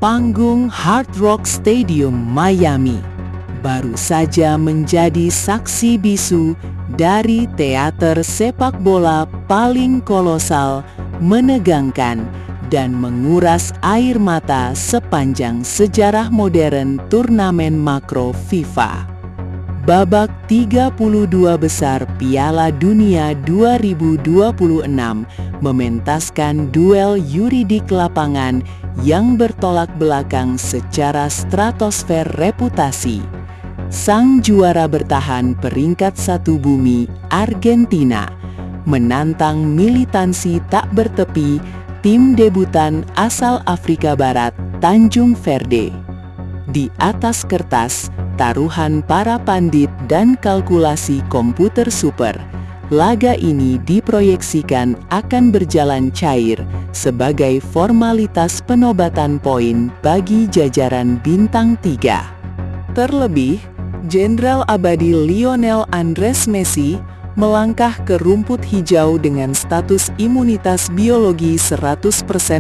Panggung Hard Rock Stadium Miami baru saja menjadi saksi bisu dari teater sepak bola paling kolosal, menegangkan, dan menguras air mata sepanjang sejarah modern turnamen makro FIFA. Babak 32 besar Piala Dunia 2026 mementaskan duel yuridik lapangan yang bertolak belakang secara stratosfer reputasi. Sang juara bertahan peringkat 1 bumi, Argentina, menantang militansi tak bertepi tim debutan asal Afrika Barat, Tanjung Verde. Di atas kertas, taruhan para pandit dan kalkulasi komputer super, laga ini diproyeksikan akan berjalan cair sebagai formalitas penobatan poin bagi jajaran bintang 3. Terlebih, Jenderal Abadi Lionel Andres Messi melangkah ke rumput hijau dengan status imunitas biologi 100%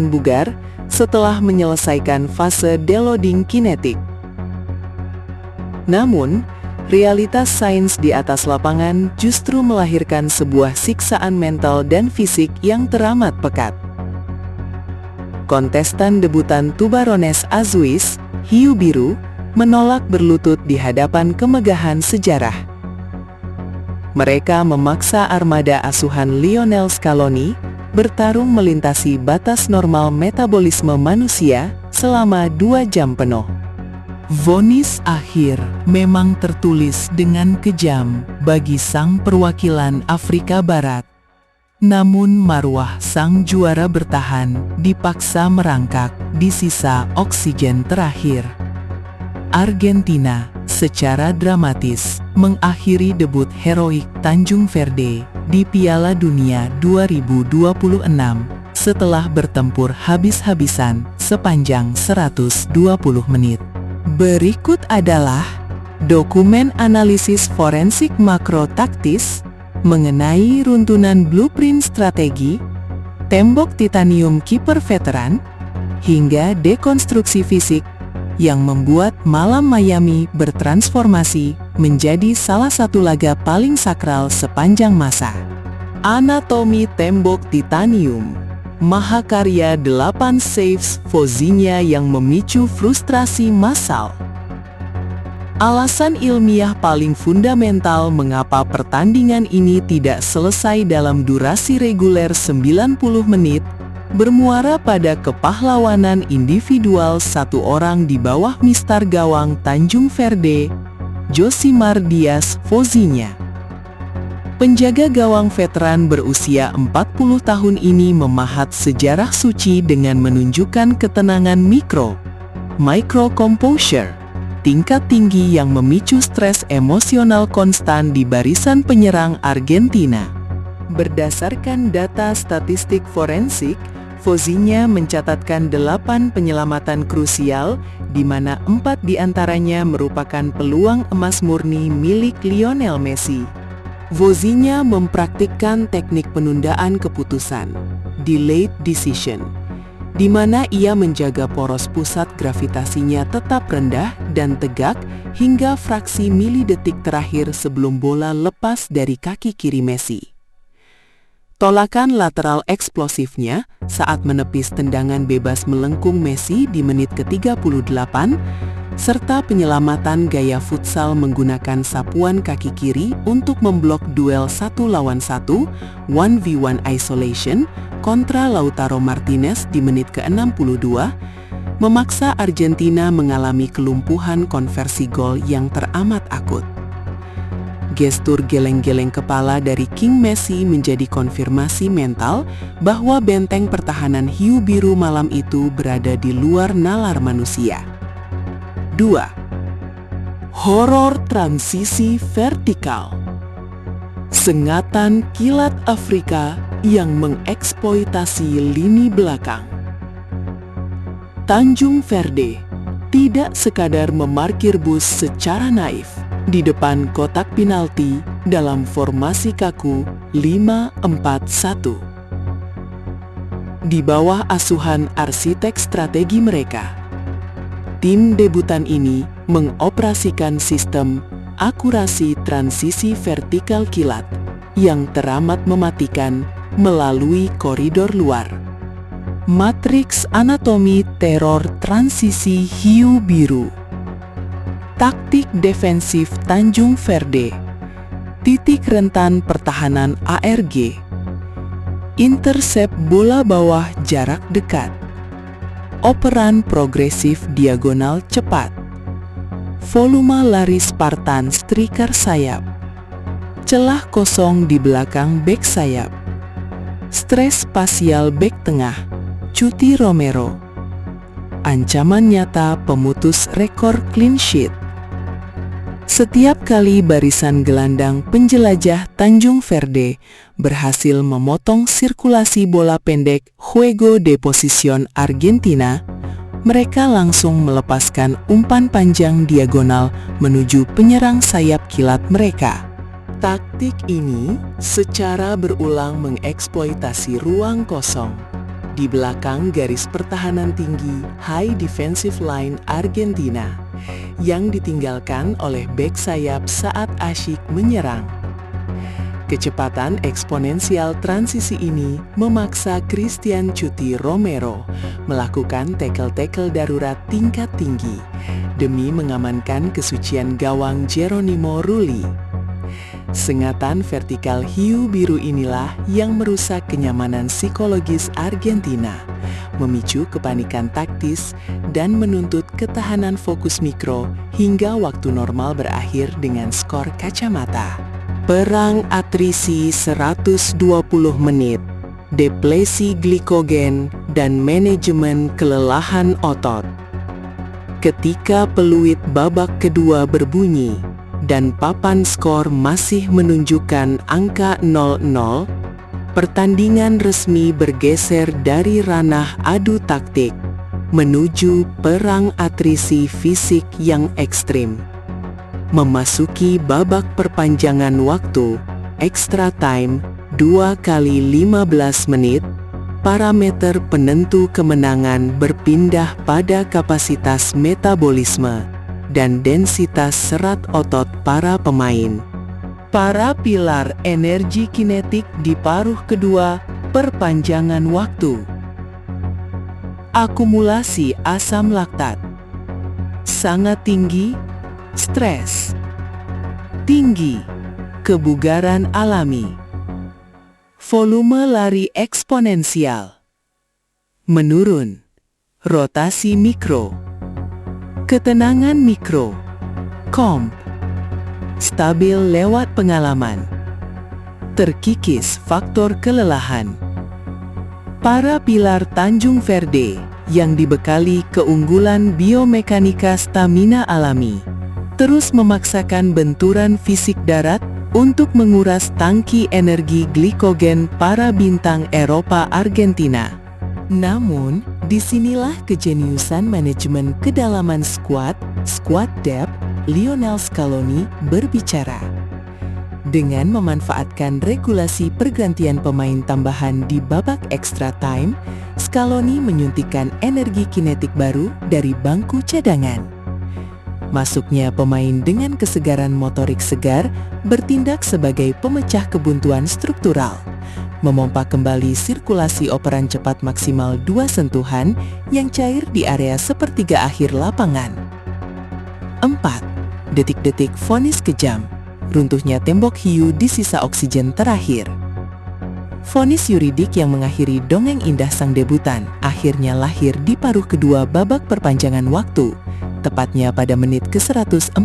bugar setelah menyelesaikan fase deloading kinetik. Namun, realitas sains di atas lapangan justru melahirkan sebuah siksaan mental dan fisik yang teramat pekat. Kontestan debutan Tubarones Azuis, Hiu Biru, menolak berlutut di hadapan kemegahan sejarah. Mereka memaksa armada asuhan Lionel Scaloni bertarung melintasi batas normal metabolisme manusia selama 2 jam penuh. Vonis akhir memang tertulis dengan kejam bagi sang perwakilan Afrika Barat. Namun marwah sang juara bertahan dipaksa merangkak di sisa oksigen terakhir. Argentina secara dramatis mengakhiri debut heroik Tanjung Verde di Piala Dunia 2026 setelah bertempur habis-habisan sepanjang 120 menit. Berikut adalah dokumen analisis forensik makro taktis mengenai runtunan blueprint strategi, tembok titanium kiper veteran, hingga dekonstruksi fisik yang membuat malam Miami bertransformasi menjadi salah satu laga paling sakral sepanjang masa. Anatomi tembok titanium, mahakarya 8 saves Vozinha yang memicu frustrasi massal. Alasan ilmiah paling fundamental mengapa pertandingan ini tidak selesai dalam durasi reguler 90 menit bermuara pada kepahlawanan individual satu orang di bawah mistar gawang Tanjung Verde, Josimar Diaz Vozinha. Penjaga gawang veteran berusia 40 tahun ini memahat sejarah suci dengan menunjukkan ketenangan micro composure, tingkat tinggi yang memicu stres emosional konstan di barisan penyerang Argentina. Berdasarkan data statistik forensik, Vozinha mencatatkan 8 penyelamatan krusial, di mana 4 diantaranya merupakan peluang emas murni milik Lionel Messi. Vozinha mempraktikkan teknik penundaan keputusan, delayed decision, di mana ia menjaga poros pusat gravitasinya tetap rendah dan tegak hingga fraksi milidetik terakhir sebelum bola lepas dari kaki kiri Messi. Tolakan lateral eksplosifnya saat menepis tendangan bebas melengkung Messi di menit ke-38, serta penyelamatan gaya futsal menggunakan sapuan kaki kiri untuk memblok duel 1 lawan 1, 1v1 isolation, kontra Lautaro Martinez di menit ke-62, memaksa Argentina mengalami kelumpuhan konversi gol yang teramat akut. Gestur geleng-geleng kepala dari King Messi menjadi konfirmasi mental bahwa benteng pertahanan hiu biru malam itu berada di luar nalar manusia. 2. Horor transisi vertikal. Sengatan kilat Afrika yang mengeksploitasi lini belakang. Tanjung Verde tidak sekadar memarkir bus secara naif di depan kotak penalti dalam formasi kaku 5-4-1. Di bawah asuhan arsitek strategi mereka, Tim debutan ini mengoperasikan sistem akurasi transisi vertikal kilat yang teramat mematikan melalui koridor luar. Matriks anatomi teror transisi hiu biru. Taktik defensif Tanjung Verde. Titik rentan pertahanan ARG. Intercept bola bawah jarak dekat. Operan progresif diagonal cepat. Volume lari Spartan striker sayap. Celah kosong di belakang bek sayap. Stres spasial bek tengah, Cuti Romero. Ancaman nyata pemutus rekor clean sheet. Setiap kali barisan gelandang penjelajah Tanjung Verde berhasil memotong sirkulasi bola pendek Juego de Posición Argentina, mereka langsung melepaskan umpan panjang diagonal menuju penyerang sayap kilat mereka. Taktik ini secara berulang mengeksploitasi ruang kosong di belakang garis pertahanan tinggi High Defensive Line Argentina yang ditinggalkan oleh bek sayap saat asyik menyerang. Kecepatan eksponensial transisi ini memaksa Christian Cuti Romero melakukan tackle-tackle darurat tingkat tinggi demi mengamankan kesucian gawang Geronimo Rulli. Sengatan vertikal hiu biru inilah yang merusak kenyamanan psikologis Argentina, memicu kepanikan taktis, dan menuntut ketahanan fokus mikro hingga waktu normal berakhir dengan skor kacamata. Perang atrisi 120 menit, deplesi glikogen, dan manajemen kelelahan otot. Ketika peluit babak kedua berbunyi, dan papan skor masih menunjukkan angka 0-0, pertandingan resmi bergeser dari ranah adu taktik menuju perang atrisi fisik yang ekstrim. Memasuki babak perpanjangan waktu, extra time, 2 kali 15 menit, parameter penentu kemenangan berpindah pada kapasitas metabolisme dan densitas serat otot para pemain. Para pilar energi kinetik di paruh kedua perpanjangan waktu. Akumulasi asam laktat sangat tinggi, stres tinggi, kebugaran alami, volume lari eksponensial menurun, rotasi mikro, ketenangan mikro, komp, stabil lewat pengalaman, terkikis faktor kelelahan. Para pilar Tanjung Verde yang dibekali keunggulan biomekanika stamina alami, terus memaksakan benturan fisik darat untuk menguras tangki energi glikogen para bintang Eropa Argentina. Namun, disinilah kejeniusan manajemen kedalaman squad depth, Lionel Scaloni berbicara. Dengan memanfaatkan regulasi pergantian pemain tambahan di babak extra time, Scaloni menyuntikkan energi kinetik baru dari bangku cadangan. Masuknya pemain dengan kesegaran motorik segar bertindak sebagai pemecah kebuntuan struktural, memompa kembali sirkulasi operan cepat maksimal 2 sentuhan yang cair di area sepertiga akhir lapangan. 4. Detik-detik vonis kejam. Runtuhnya tembok hiu di sisa oksigen terakhir. Vonis yuridik yang mengakhiri dongeng indah sang debutan akhirnya lahir di paruh kedua babak perpanjangan waktu, tepatnya pada menit ke-114.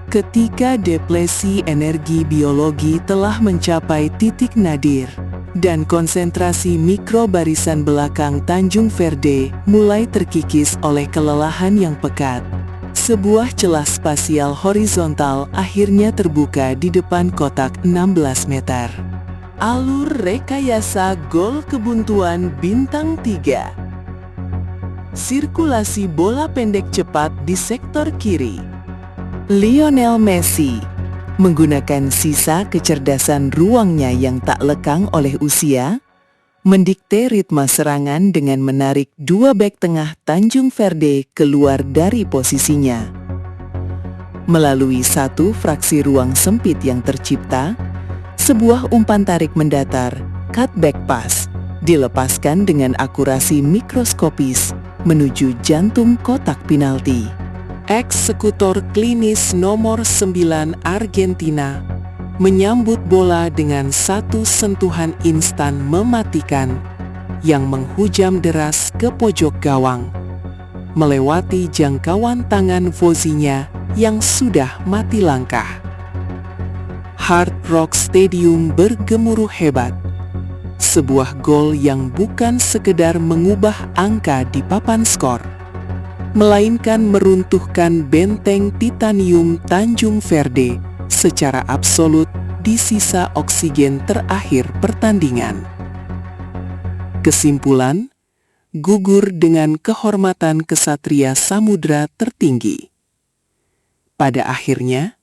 Ketika deplesi energi biologi telah mencapai titik nadir, dan konsentrasi mikro barisan belakang Tanjung Verde mulai terkikis oleh kelelahan yang pekat, sebuah celah spasial horizontal akhirnya terbuka di depan kotak 16 meter. Alur rekayasa gol kebuntuan bintang 3. Sirkulasi bola pendek cepat di sektor kiri. Lionel Messi menggunakan sisa kecerdasan ruangnya yang tak lekang oleh usia, mendikte ritme serangan dengan menarik dua bek tengah Tanjung Verde keluar dari posisinya. Melalui satu fraksi ruang sempit yang tercipta, sebuah umpan tarik mendatar, cutback pass, dilepaskan dengan akurasi mikroskopis menuju jantung kotak penalti. Eksekutor klinis nomor 9 Argentina menyambut bola dengan satu sentuhan instan mematikan yang menghujam deras ke pojok gawang, melewati jangkauan tangan Vozinya yang sudah mati langkah. Hard Rock Stadium bergemuruh hebat. Sebuah gol yang bukan sekedar mengubah angka di papan skor, melainkan meruntuhkan benteng titanium Tanjung Verde secara absolut di sisa oksigen terakhir pertandingan. Kesimpulan, gugur dengan kehormatan kesatria samudra tertinggi. Pada akhirnya,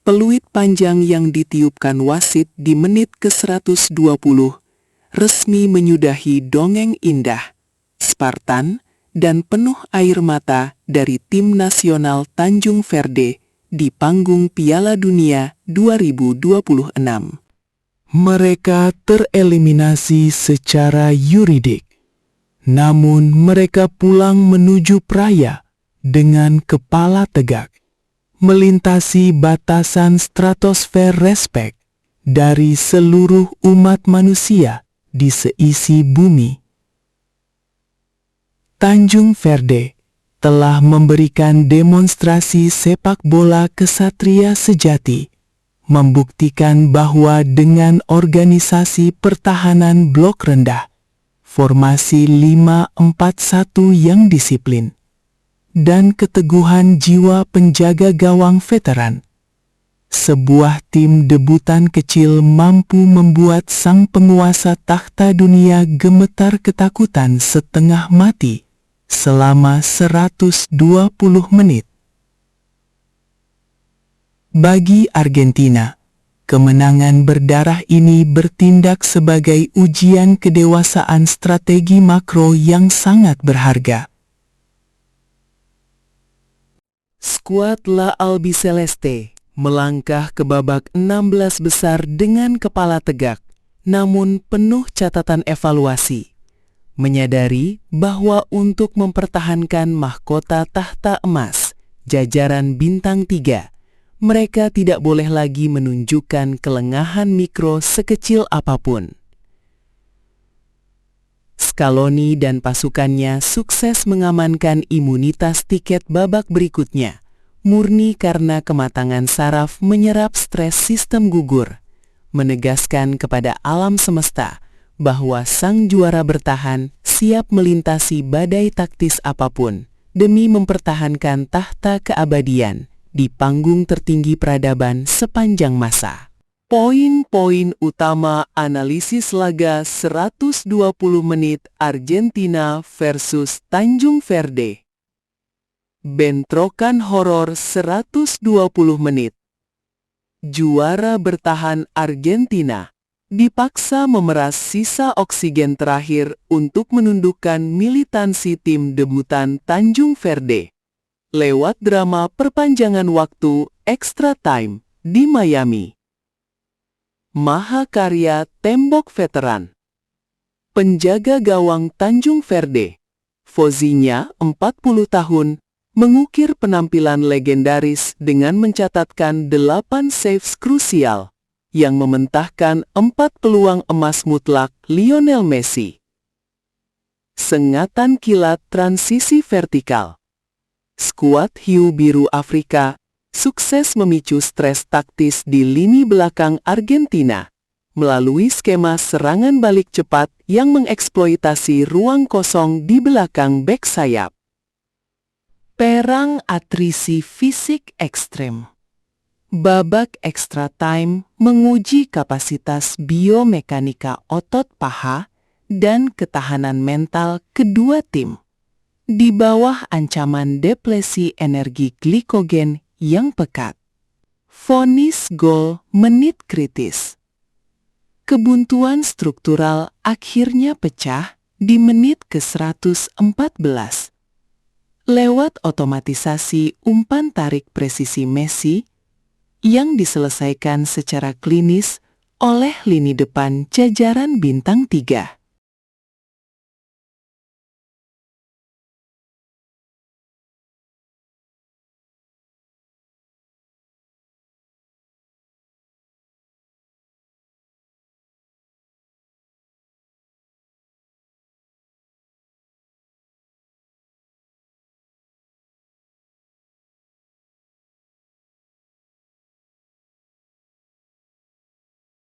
peluit panjang yang ditiupkan wasit di menit ke-120 resmi menyudahi dongeng indah, Spartan, dan penuh air mata dari tim nasional Tanjung Verde di panggung Piala Dunia 2026. Mereka tereliminasi secara yuridik, namun mereka pulang menuju Praia dengan kepala tegak, melintasi batasan stratosfer respek dari seluruh umat manusia di seisi bumi. Tanjung Verde telah memberikan demonstrasi sepak bola kesatria sejati, membuktikan bahwa dengan organisasi pertahanan blok rendah, formasi 5-4-1 yang disiplin, dan keteguhan jiwa penjaga gawang veteran, sebuah tim debutan kecil mampu membuat sang penguasa takhta dunia gemetar ketakutan setengah mati selama 120 menit. Bagi Argentina, kemenangan berdarah ini bertindak sebagai ujian kedewasaan strategi makro yang sangat berharga. Skuad La Albiceleste melangkah ke babak 16 besar dengan kepala tegak, namun penuh catatan evaluasi. Menyadari bahwa untuk mempertahankan mahkota tahta emas, jajaran bintang 3, mereka tidak boleh lagi menunjukkan kelengahan mikro sekecil apapun. Scaloni dan pasukannya sukses mengamankan imunitas tiket babak berikutnya, murni karena kematangan saraf menyerap stres sistem gugur, menegaskan kepada alam semesta bahwa sang juara bertahan siap melintasi badai taktis apapun demi mempertahankan tahta keabadian di panggung tertinggi peradaban sepanjang masa. Poin-poin utama analisis laga 120 menit Argentina versus Tanjung Verde. Bentrokan horor 120 menit. Juara bertahan Argentina dipaksa memeras sisa oksigen terakhir untuk menundukkan militansi tim debutan Tanjung Verde lewat drama perpanjangan waktu extra time di Miami. Mahakarya tembok veteran. Penjaga gawang Tanjung Verde, Vozinya 40 tahun, mengukir penampilan legendaris dengan mencatatkan 8 saves krusial yang mementahkan 4 peluang emas mutlak Lionel Messi. Sengatan kilat transisi vertikal. Skuad hiu biru Afrika sukses memicu stres taktis di lini belakang Argentina melalui skema serangan balik cepat yang mengeksploitasi ruang kosong di belakang bek sayap. Perang atrisi fisik ekstrem. Babak extra time menguji kapasitas biomekanika otot paha dan ketahanan mental kedua tim. Di bawah ancaman deplesi energi glikogen yang pekat. Vonis gol menit kritis. Kebuntuan struktural akhirnya pecah di menit ke-114. Lewat otomatisasi umpan tarik presisi Messi yang diselesaikan secara klinis oleh lini depan jajaran bintang 3.